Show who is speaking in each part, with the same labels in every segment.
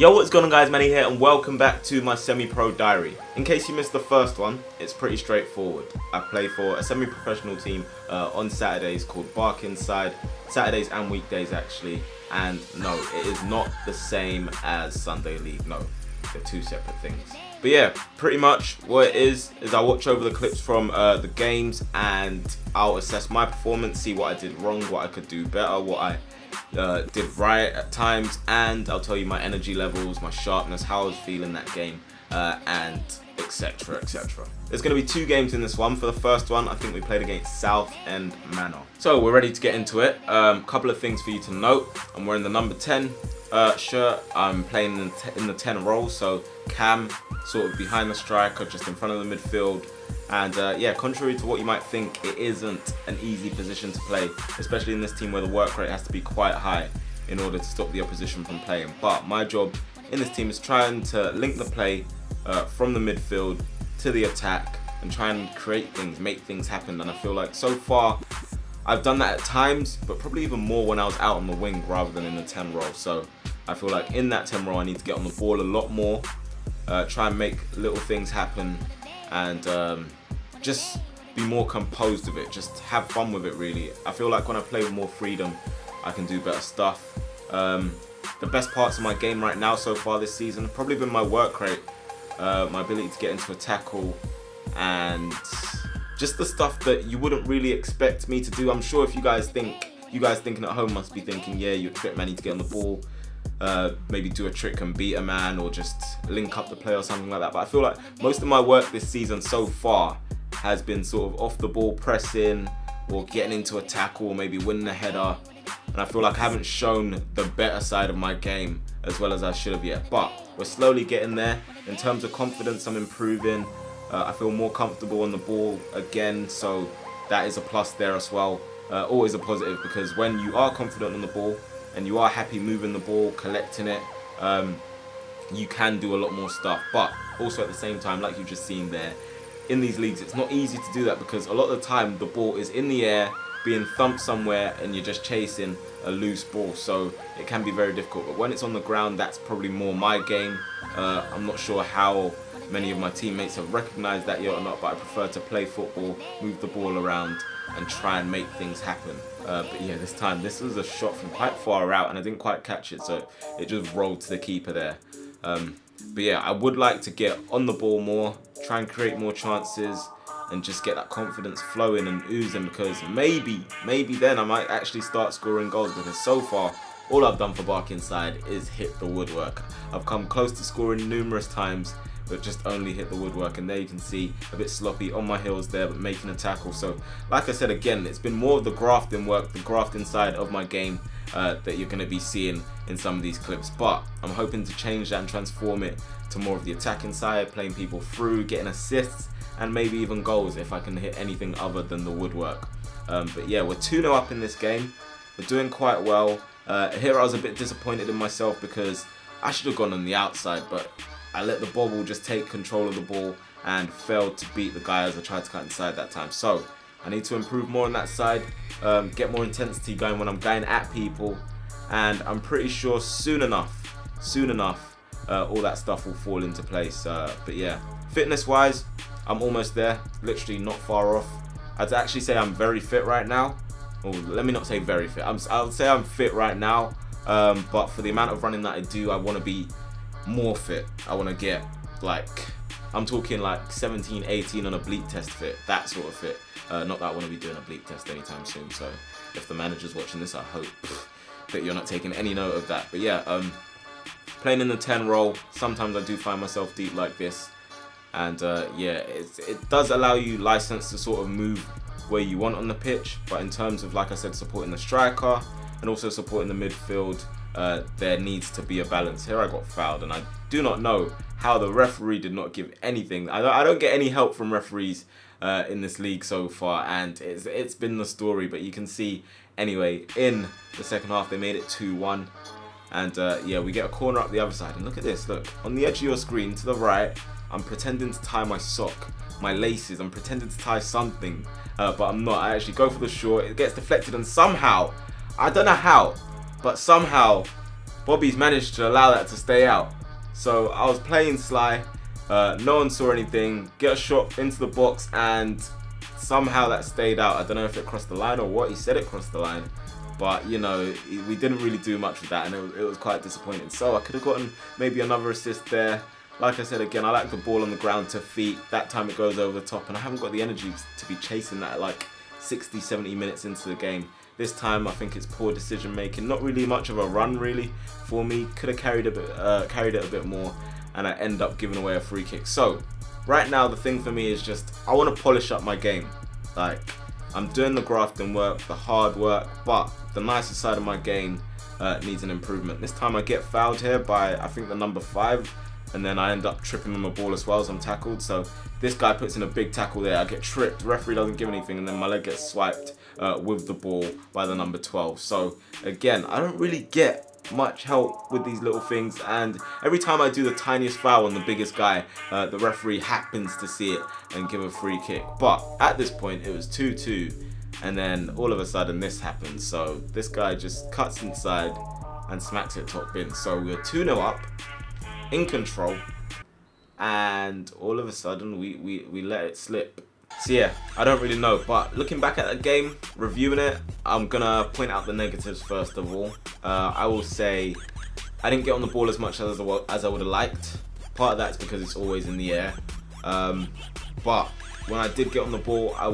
Speaker 1: Yo, what's going on guys, Manny here and welcome back to my semi-pro diary. In case you missed the first one, it's pretty straightforward. I play for a semi-professional team on Saturdays called BARKINSIDE, Saturdays and weekdays actually, and no, it is not the same as Sunday League, no, they're two separate things. But yeah, pretty much what it is I watch over the clips from the games and I'll assess my performance, see what I did wrong, what I could do better, what I did right at times, and I'll tell you my energy levels, my sharpness, how I was feeling that game, and etc, etc. There's going to be two games in this one. For the first one, I think we played against Southend Manor. So we're ready to get into it. Couple of things for you to note. I'm wearing the number 10 shirt. I'm playing in the 10 role, so Cam sort of behind the striker, just in front of the midfield. And yeah, contrary to what you might think, it isn't an easy position to play, especially in this team where the work rate has to be quite high in order to stop the opposition from playing. But my job in this team is trying to link the play from the midfield to the attack and try and create things, make things happen. And I feel like so far I've done that at times, but probably even more when I was out on the wing rather than in the 10 role. So I feel like in that 10 role I need to get on the ball a lot more, try and make little things happen, and just be more composed with it, just have fun with it really. I feel like when I play with more freedom, I can do better stuff. The best parts of my game right now so far this season have probably been my work rate, my ability to get into a tackle, and just the stuff that you wouldn't really expect me to do. I'm sure if you guys thinking at home must be thinking, yeah, you expect Manny to get on the ball, maybe do a trick and beat a man, or just link up the play or something like that. But I feel like most of my work this season so far has been sort of off the ball pressing or getting into a tackle or maybe winning a header, and I feel like I haven't shown the better side of my game as well as I should have yet, but we're slowly getting there. In terms of confidence, I'm improving. I feel more comfortable on the ball again, so that is a plus there as well. Always a positive, because when you are confident on the ball and you are happy moving the ball, collecting it, you can do a lot more stuff. But also at the same time, like you've just seen there, in these leagues it's not easy to do that, because a lot of the time the ball is in the air being thumped somewhere and you're just chasing a loose ball, so it can be very difficult. But when it's on the ground, that's probably more my game. I'm not sure how many of my teammates have recognized that yet or not, but I prefer to play football, move the ball around and try and make things happen. But yeah, this was a shot from quite far out and I didn't quite catch it, so it just rolled to the keeper there. But yeah, I would like to get on the ball more, try and create more chances and just get that confidence flowing and oozing, because maybe then I might actually start scoring goals, because so far all I've done for BARKINSIDE is hit the woodwork. I've come close to scoring numerous times, but just only hit the woodwork, and there you can see a bit sloppy on my heels there, but making a tackle. So like I said again, it's been more of the grafting work, the grafting side of my game that you're going to be seeing in some of these clips. But I'm hoping to change that and transform it to more of the attacking side, playing people through, getting assists and maybe even goals if I can hit anything other than the woodwork. But yeah, we're 2-0 up in this game. We're doing quite well. Here I was a bit disappointed in myself because I should have gone on the outside, but I let the bobble just take control of the ball and failed to beat the guy as I tried to cut inside that time. So I need to improve more on that side, get more intensity going when I'm going at people, and I'm pretty sure soon enough, all that stuff will fall into place. But yeah, fitness wise, I'm almost there, literally not far off. I'd actually say I'm very fit right now. Or let me not say very fit, I'll say I'm fit right now, but for the amount of running that I do, I want to be more fit. I want to get, like, I'm talking like 17, 18 on a bleep test fit, that sort of fit. Not that I want to be doing a bleep test anytime soon, so if the manager's watching this, I hope that you're not taking any note of that. But yeah, playing in the 10 role, sometimes I do find myself deep like this, and yeah, it does allow you license to sort of move where you want on the pitch, but in terms of, like I said, supporting the striker and also supporting the midfield, there needs to be a balance. Here I got fouled, and I do not know how the referee did not give anything. I don't get any help from referees in this league so far, and it's been the story. But you can see anyway, in the second half they made it 2-1, and yeah, we get a corner up the other side, and look at this, look, on the edge of your screen to the right, I'm pretending to tie my sock, my laces, I'm pretending to tie something, but I'm not. I actually go for the short, it gets deflected, and somehow, I don't know how, but somehow Bobby's managed to allow that to stay out. So I was playing sly, no one saw anything, get a shot into the box, and somehow that stayed out. I don't know if it crossed the line or what. He said it crossed the line, but you know, we didn't really do much with that, and it was quite disappointing. So I could have gotten maybe another assist there. Like I said again, I like the ball on the ground to feet. That time it goes over the top, and I haven't got the energy to be chasing that like 60, 70 minutes into the game. This time I think it's poor decision making. Not really much of a run really for me. Could have carried it a bit more, and I end up giving away a free kick. So right now the thing for me is just I want to polish up my game. Like, I'm doing the grafting work, the hard work, but the nicer side of my game needs an improvement. This time I get fouled here by I think the number 5, and then I end up tripping on the ball as well as I'm tackled. So this guy puts in a big tackle there. I get tripped, referee doesn't give anything, and then my leg gets swiped with the ball by the number 12. So again, I don't really get much help with these little things, and every time I do the tiniest foul on the biggest guy, the referee happens to see it and give a free kick. But at this point it was 2-2, and then all of a sudden this happens. So this guy just cuts inside and smacks it top bin. So we're 2-0 up, in control, and all of a sudden we let it slip. So yeah, I don't really know, but looking back at the game, reviewing it, I'm gonna point out the negatives first of all. I will say I didn't get on the ball as much as I would have liked. Part of that's because it's always in the air, but when I did get on the ball, I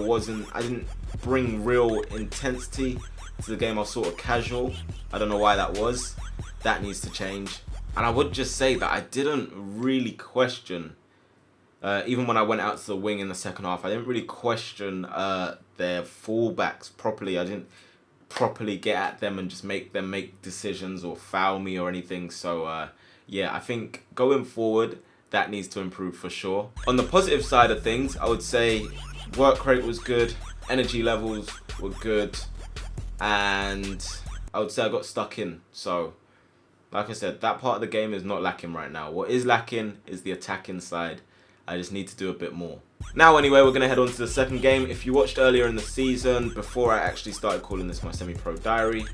Speaker 1: didn't bring real intensity to the game. I was sort of casual. I don't know why that was. That needs to change. And I would just say that I didn't really question, even when I went out to the wing in the second half, I didn't really question their fullbacks properly. I didn't properly get at them and just make them make decisions or foul me or anything. So yeah, I think going forward, that needs to improve for sure. On the positive side of things, I would say work rate was good, energy levels were good, and I would say I got stuck in. So like I said, that part of the game is not lacking right now. What is lacking is the attacking side. I just need to do a bit more. Now anyway, we're going to head on to the second game. If you watched earlier in the season, before I actually started calling this my semi-pro diary,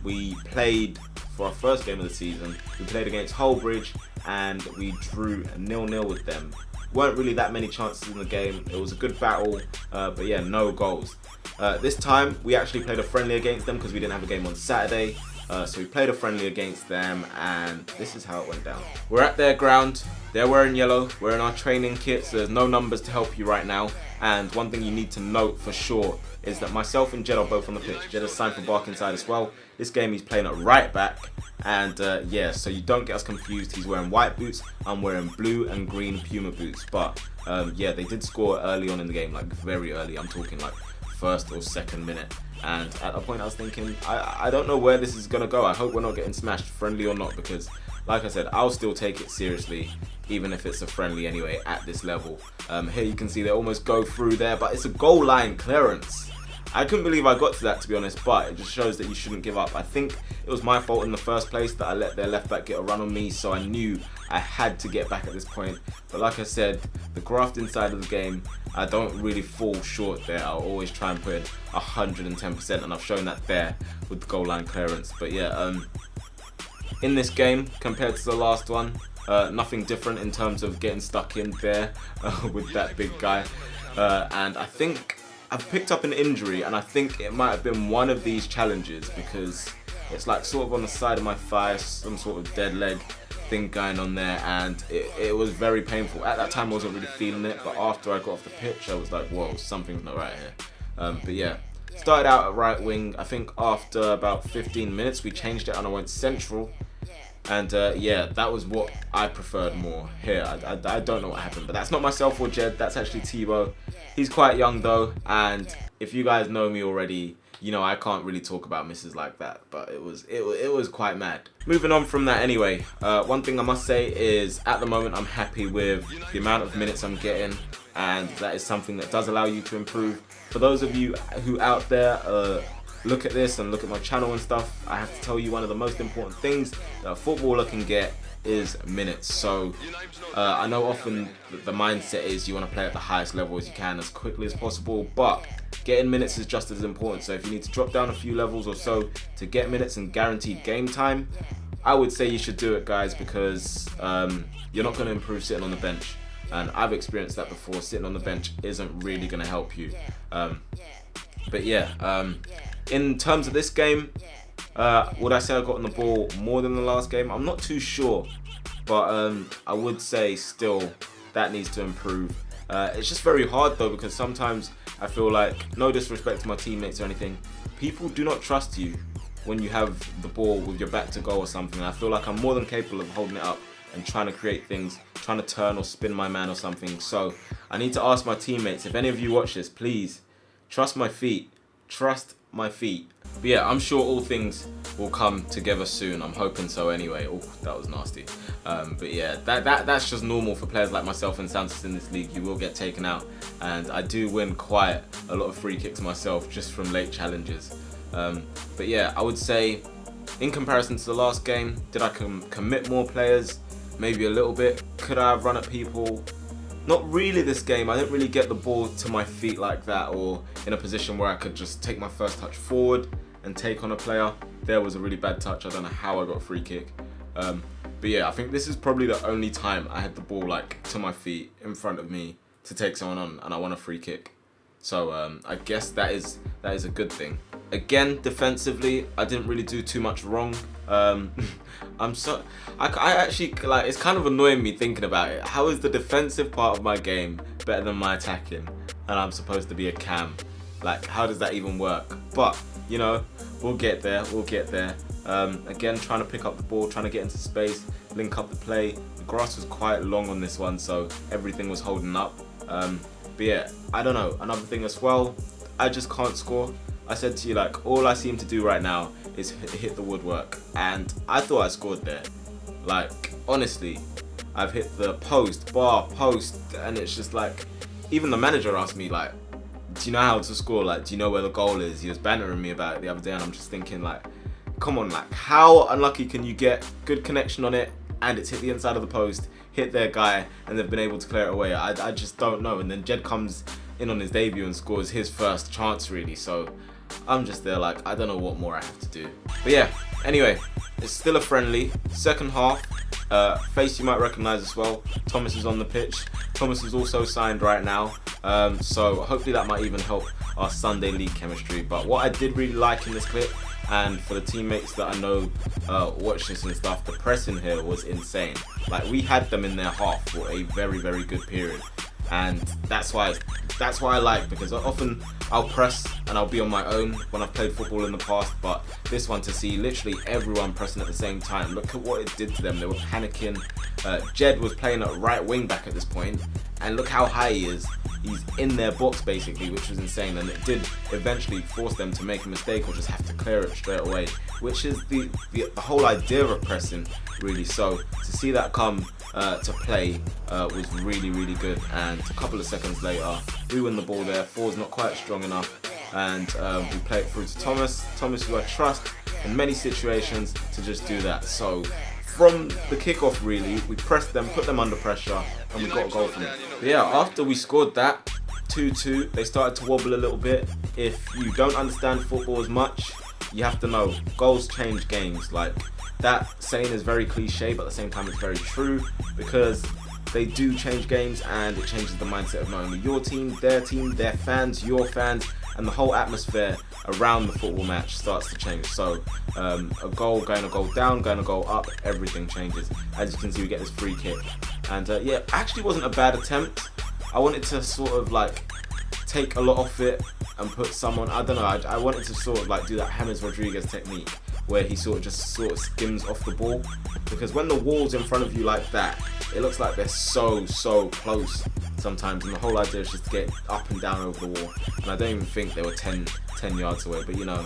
Speaker 1: we played for our first game of the season. We played against HULLBRIDGE and we drew 0-0 with them. Weren't really that many chances in the game. It was a good battle, but yeah, no goals. This time we actually played a friendly against them because we didn't have a game on Saturday. So we played a friendly against them, and this is how it went down. We're at their ground. They're wearing yellow. We're in our training kits. So there's no numbers to help you right now. And one thing you need to note for sure is that myself and Jed are both on the pitch. Jed has signed for BARKINSIDE as well. This game he's playing at right back. And yeah, so you don't get us confused. He's wearing white boots. I'm wearing blue and green Puma boots. But yeah, they did score early on in the game, like very early. I'm talking like first or second minute. And at a point I was thinking, I don't know where this is going to go. I hope we're not getting smashed, friendly or not, because like I said, I'll still take it seriously, even if it's a friendly anyway at this level. Here you can see they almost go through there, but it's a goal line clearance. I couldn't believe I got to that, to be honest, but it just shows that you shouldn't give up. I think it was my fault in the first place that I let their left back get a run on me, so I knew I had to get back at this point. But like I said, the grafting side of the game, I don't really fall short there. I'll always try and put in 110%, and I've shown that there with the goal line clearance. But yeah, in this game, compared to the last one, nothing different in terms of getting stuck in there with that big guy. And I think I've picked up an injury, and I think it might have been one of these challenges because it's like sort of on the side of my thigh, some sort of dead leg thing going on there, and it was very painful. At that time I wasn't really feeling it, but after I got off the pitch I was like, whoa, something's not right here. But yeah, started out at right wing. I think after about 15 minutes we changed it and I went central, and yeah, that was what I preferred more here. I don't know what happened, but that's not myself or Jed, that's actually Tebow. He's quite young though, and if you guys know me already, you know I can't really talk about misses like that, but it was quite mad. Moving on from that anyway, one thing I must say is at the moment I'm happy with the amount of minutes I'm getting, and that is something that does allow you to improve. For those of you who out there look at this and look at my channel and stuff, I have to tell you one of the most important things that a footballer can get is minutes. So I know often the mindset is you want to play at the highest level as you can as quickly as possible, but getting minutes is just as important. So if you need to drop down a few levels or so to get minutes and guaranteed game time, I would say you should do it, guys, because you're not going to improve sitting on the bench. And I've experienced that before. Sitting on the bench isn't really going to help you. But yeah, in terms of this game, would I say I got on the ball more than the last game? I'm not too sure. But I would say still that needs to improve. It's just very hard though, because sometimes I feel like, no disrespect to my teammates or anything, people do not trust you when you have the ball with your back to goal or something. I feel like I'm more than capable of holding it up and trying to create things, trying to turn or spin my man or something. So I need to ask my teammates, if any of you watch this, please trust my feet. Trust my feet. But yeah, I'm sure all things will come together soon. I'm hoping so anyway. Oh, that was nasty. But yeah, that's just normal for players like myself and Santos in this league. You will get taken out, and I do win quite a lot of free kicks myself just from late challenges. But yeah, I would say in comparison to the last game, did I commit more players? Maybe a little bit. Could I have run at people? Not really this game. I didn't really get the ball to my feet like that, or in a position where I could just take my first touch forward and take on a player. There was a really bad touch. I don't know how I got a free kick. But yeah, I think this is probably the only time I had the ball like to my feet in front of me to take someone on, and I won a free kick. So I guess that is a good thing. Again, defensively, I didn't really do too much wrong. I actually, like, it's kind of annoying me thinking about it. How is the defensive part of my game better than my attacking? And I'm supposed to be a cam. Like, how does that even work? But, you know, we'll get there, again, trying to pick up the ball, trying to get into space, link up the play. The grass was quite long on this one, so everything was holding up. But yeah, I don't know. Another thing as well, I just can't score. I said to you, like, all I seem to do right now is hit the woodwork, and I thought I scored there. Like, honestly, I've hit the bar post, and it's just like, even the manager asked me, like, do you know how to score? Like, do you know where the goal is? He was bantering me about it the other day, and I'm just thinking, like, come on, like, how unlucky can you get? Good connection on it, and it's hit the inside of the post, hit their guy, and they've been able to clear it away. I just don't know. And then Jed comes in on his debut and scores his first chance, really. So I'm just there like, I don't know what more I have to do. But yeah, anyway, it's still a friendly. Second half, face you might recognise as well. Thomas is on the pitch. Thomas is also signed right now. So hopefully that might even help our Sunday league chemistry. But what I did really like in this clip, and for the teammates that I know watch this and stuff, the pressing here was insane. Like, we had them in their half for a very, very good period. And that's why I like, because often I'll press and I'll be on my own when I've played football in the past, but this one, to see literally everyone pressing at the same time, look at what it did to them. They were panicking. Jed was playing at right wing back at this point, and look how high he is. He's in their box basically, which was insane, and it did eventually force them to make a mistake or just have to clear it straight away, which is the whole idea of pressing, really. So to see that come to play was really, really good. And a couple of seconds later, we win the ball there. Four's not quite strong enough, and we play it through to Thomas, who I trust in many situations to just do that. So from the kickoff, really, we pressed them, put them under pressure, and we got a goal from it. But yeah, after we scored that 2-2, they started to wobble a little bit. If you don't understand football as much, you have to know goals change games. Like, that saying is very cliche, but at the same time it's very true, because they do change games, and it changes the mindset of not only your team, their fans, your fans, and the whole atmosphere around the football match starts to change. So a goal going a goal down, going a goal up, everything changes. As you can see, we get this free kick, and yeah, actually wasn't a bad attempt. I wanted to sort of like take a lot off it and put someone, I don't know, I wanted to sort of like do that James Rodriguez technique, where he sort of skims off the ball, because when the wall's in front of you like that, it looks like they're so close sometimes, and the whole idea is just to get up and down over the wall. And I don't even think they were 10 yards away, but you know,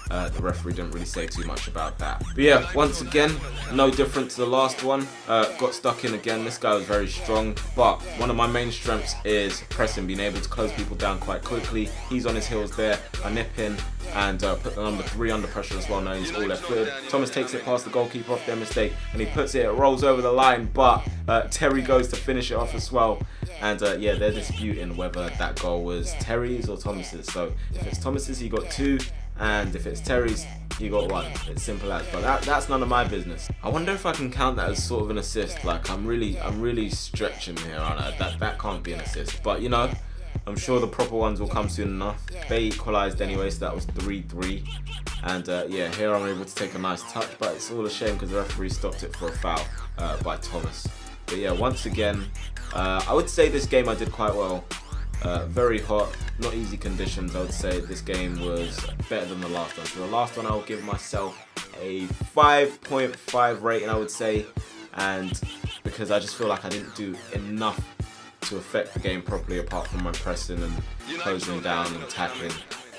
Speaker 1: the referee didn't really say too much about that. But yeah, once again, no different to the last one. Got stuck in again. This guy was very strong, but one of my main strengths is pressing, being able to close people down quite quickly. He's on his heels there. I nip in and put the number 3 under pressure as well. Now he's all left footed. Thomas takes it past the goalkeeper off their mistake, and he puts it rolls over the line, but Terry goes to finish it off as well. And yeah, they're disputing whether that goal was Terry's or Thomas's. So if it's Thomas's, he got 2, and if it's Terry's, you got one. It's simple as. But that's none of my business. I wonder if I can count that as sort of an assist. Like I'm really stretching here, aren't I? That can't be an assist. But you know, I'm sure the proper ones will come soon enough. They equalised anyway, so that was 3-3. And yeah, here I'm able to take a nice touch, but it's all a shame because the referee stopped it for a foul by Thomas. But yeah, once again, I would say this game I did quite well. Very hot, not easy conditions. I would say this game was better than the last one. So the last one I would give myself a 5.5 rating, I would say. And because I just feel like I didn't do enough to affect the game properly apart from my pressing and closing down and tackling.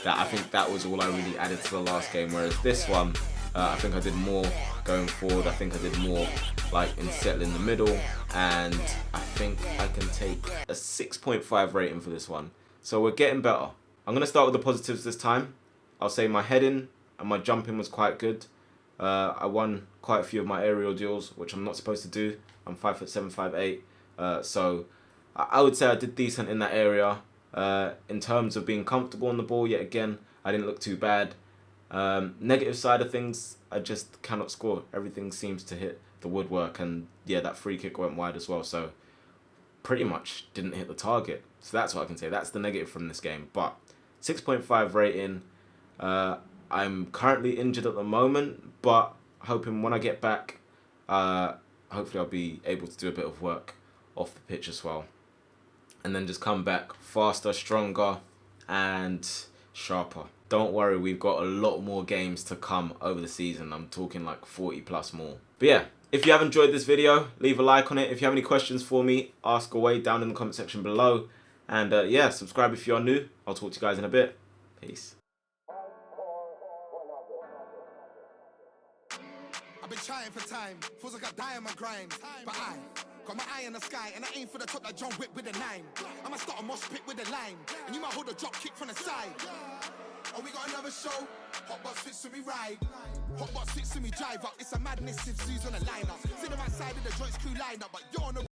Speaker 1: I think that was all I really added to the last game, whereas this one, I think I did more going forward. I think I did more like in settling the middle, and I think I can take a 6.5 rating for this one. So we're getting better. I'm going to start with the positives this time. I'll say my heading and my jumping was quite good. I won quite a few of my aerial duels, which I'm not supposed to do. I'm 5'7", 5'8", so I would say I did decent in that area. In terms of being comfortable on the ball, yet again, I didn't look too bad. Negative side of things, I just cannot score. Everything seems to hit the woodwork, and yeah, that free kick went wide as well, so pretty much didn't hit the target. So that's what I can say. That's the negative from this game. But 6.5 rating. I'm currently injured at the moment, but hoping when I get back, hopefully I'll be able to do a bit of work off the pitch as well. And then just come back faster, stronger, and sharper. Don't worry, we've got a lot more games to come over the season. I'm talking like 40 plus more. But yeah, if you have enjoyed this video, leave a like on it. If you have any questions for me, ask away down in the comment section below. And yeah, subscribe if you're new. I'll talk to you guys in a bit. Peace.
Speaker 2: I've been trying for time, feels like I die on my grind. But I got my eye in the sky, and I aim for the top like John Wick with a 9. I'ma start a mosh pit with a line, and you might hold a drop kick from the side. Oh, we got another show. Hot box fits to me ride. Hot box fits to me drive up. It's a madness if Sue's on a lineup. Sit on my side of the joints crew line up, but you're on the